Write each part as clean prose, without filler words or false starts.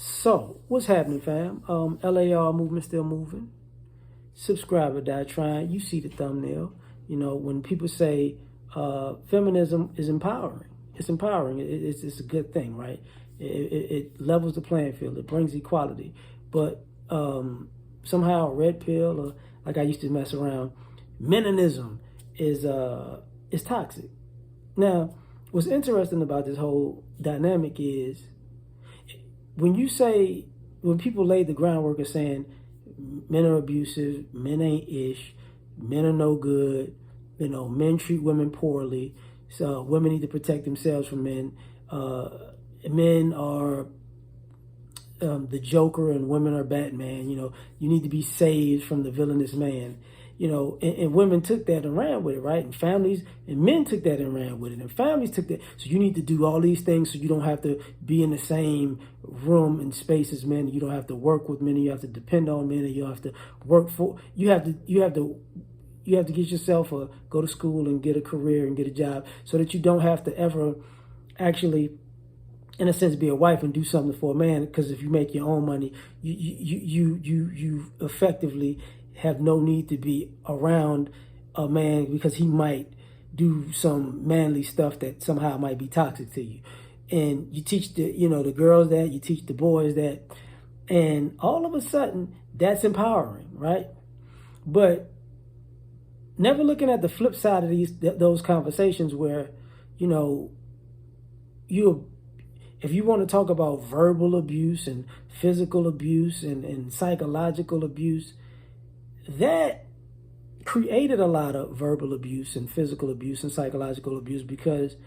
So, what's happening, fam? L.A.R. movement still moving. Subscriber die trying. You see the thumbnail. You know, when people say feminism is empowering, it's empowering. It's a good thing, right? It levels the playing field. It brings equality. But somehow, red pill, or like I used to mess around, meninism is toxic. Now, what's interesting about this whole dynamic is when people lay the groundwork of saying men are abusive, men ain't ish, men are no good, men treat women poorly, so women need to protect themselves from men, men are the Joker and women are Batman, you need to be saved from the villainous man. And women took that and ran with it, right? And families and men took that and ran with it, and families took that. So you need to do all these things so you don't have to be in the same room and space as men. You don't have to work with men. You have to depend on men, and you have to work for. You have to get yourself go to school and get a career and get a job, so that you don't have to ever actually, in a sense, be a wife and do something for a man. Because if you make your own money, you effectively have no need to be around a man, because he might do some manly stuff that somehow might be toxic to you. And you teach the girls that, you teach the boys that, and all of a sudden that's empowering, right? But never looking at the flip side of those conversations where, if you want to talk about verbal abuse and physical abuse and psychological abuse, that created a lot of verbal abuse and physical abuse and psychological abuse, because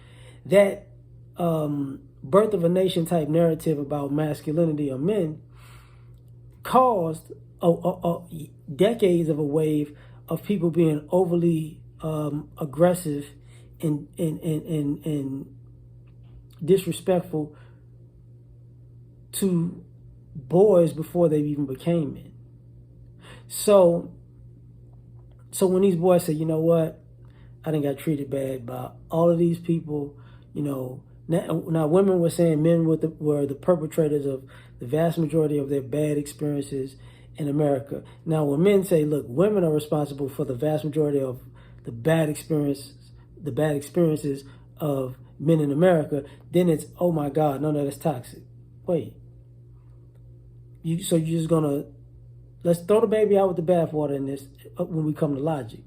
that birth of a nation type narrative about masculinity of men caused decades of a wave of people being overly aggressive and disrespectful to boys before they even became men. So when these boys say, you know what, I done got treated bad by all of these people, now women were saying men were the perpetrators of the vast majority of their bad experiences in America. Now, when men say, look, women are responsible for the vast majority of the bad experiences of men in America, then it's, oh my God, no, that's toxic. Wait, so you're just gonna, let's throw the baby out with the bathwater in this when we come to logic.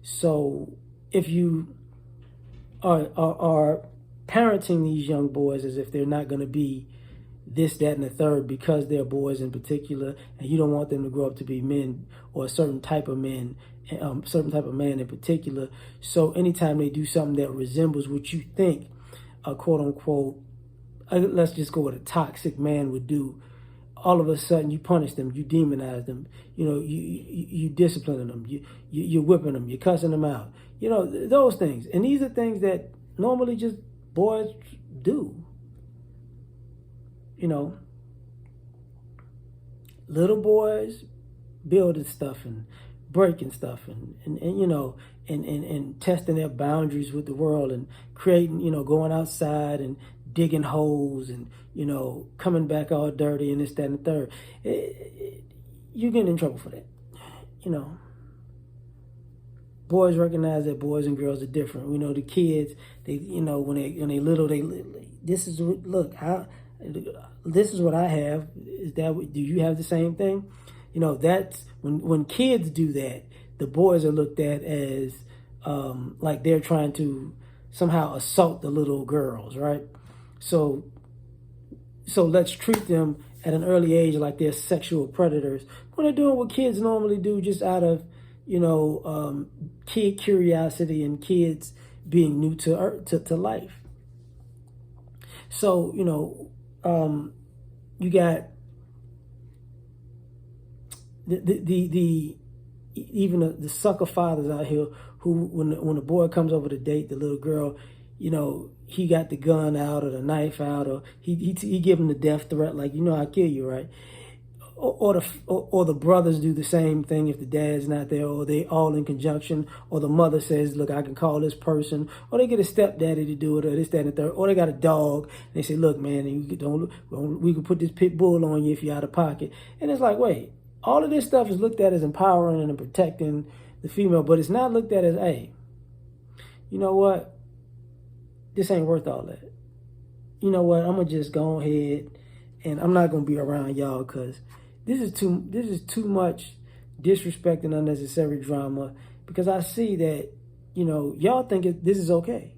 So if you are parenting these young boys as if they're not going to be this, that, and the third because they're boys in particular, and you don't want them to grow up to be men or a certain type of men, certain type of man in particular. So anytime they do something that resembles what you think a quote unquote, let's just go with a toxic man would do, all of a sudden you punish them, you demonize them, you disciplining them, you're whipping them, you're cussing them out, those things. And these are things that normally just boys do. Little boys building stuff and breaking stuff and testing their boundaries with the world and creating, going outside and digging holes and, coming back all dirty and this, that, and the third. You're getting in trouble for that. Boys recognize that boys and girls are different. The kids, when they little, this is what I have. Do you have the same thing? That's when kids do that, the boys are looked at as like they're trying to somehow assault the little girls, right? So let's treat them at an early age like they're sexual predators when they're doing what kids normally do, just out of kid curiosity and kids being new to life. So you got even the sucker fathers out here who, when a boy comes over to date the little girl, he got the gun out or the knife out, or he give him the death threat, like, I'll kill you, right? or the brothers do the same thing if the dad's not there, or they all in conjunction, or the mother says, look, I can call this person, or they get a stepdaddy to do it, or this, that, and the third, or they got a dog, and they say, look, man, we can put this pit bull on you if you're out of pocket. And it's like, wait, all of this stuff is looked at as empowering and protecting the female, but it's not looked at as, hey, you know what, this ain't worth all that. You know what, I'm gonna just go ahead and I'm not gonna be around y'all because this is too much disrespect and unnecessary drama, because I see that, you know, y'all think this is okay.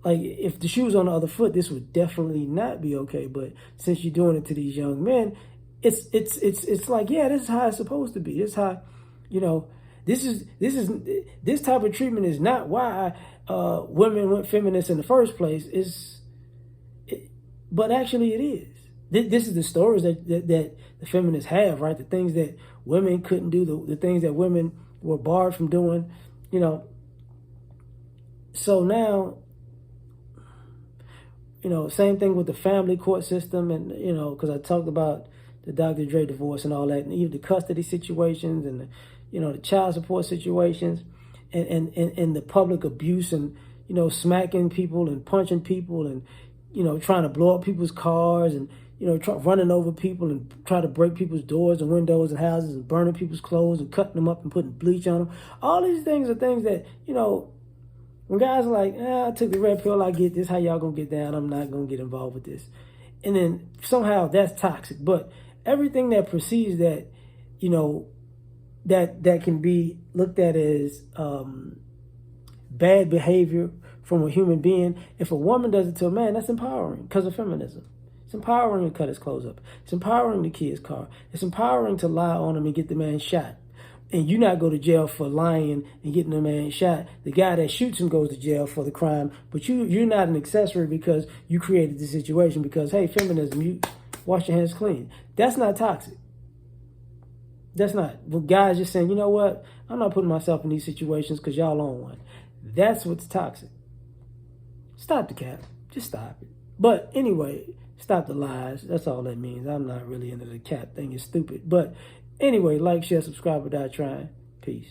Like, if the shoe was on the other foot, this would definitely not be okay. But since you're doing it to these young men, it's like, yeah, this is how it's supposed to be. This is how, you know, this type of treatment is not why women went feminist in the first place. But actually it is. This is the stories that the feminists have, right? The things that women couldn't do, the things that women were barred from doing, you know. So now, you know, same thing with the family court system, and, you know, because I talked about the Dr. Dre divorce and all that, and even the custody situations and the, you know, the child support situations, and the public abuse, and, you know, smacking people and punching people, and, you know, trying to blow up people's cars, and, you know, running over people and try to break people's doors and windows and houses, and burning people's clothes and cutting them up and putting bleach on them. All these things are things that, you know, when guys are like, I took the red pill, I get this, how y'all gonna get down, I'm not gonna get involved with this. And then somehow that's toxic. But everything that precedes that, you know, that can be looked at as bad behavior from a human being. If a woman does it to a man, that's empowering because of feminism. It's empowering to cut his clothes up. It's empowering to key his car. It's empowering to lie on him and get the man shot. And you not go to jail for lying and getting the man shot. The guy that shoots him goes to jail for the crime, but you're not an accessory because you created the situation, because, hey, feminism, you wash your hands clean. That's not toxic. That's not. But guys just saying, you know what, I'm not putting myself in these situations because y'all on one. That's what's toxic. Stop the cap. Just stop it. But anyway, stop the lies. That's all that means. I'm not really into the cap thing. It's stupid. But anyway, like, share, subscribe, or die trying. Peace.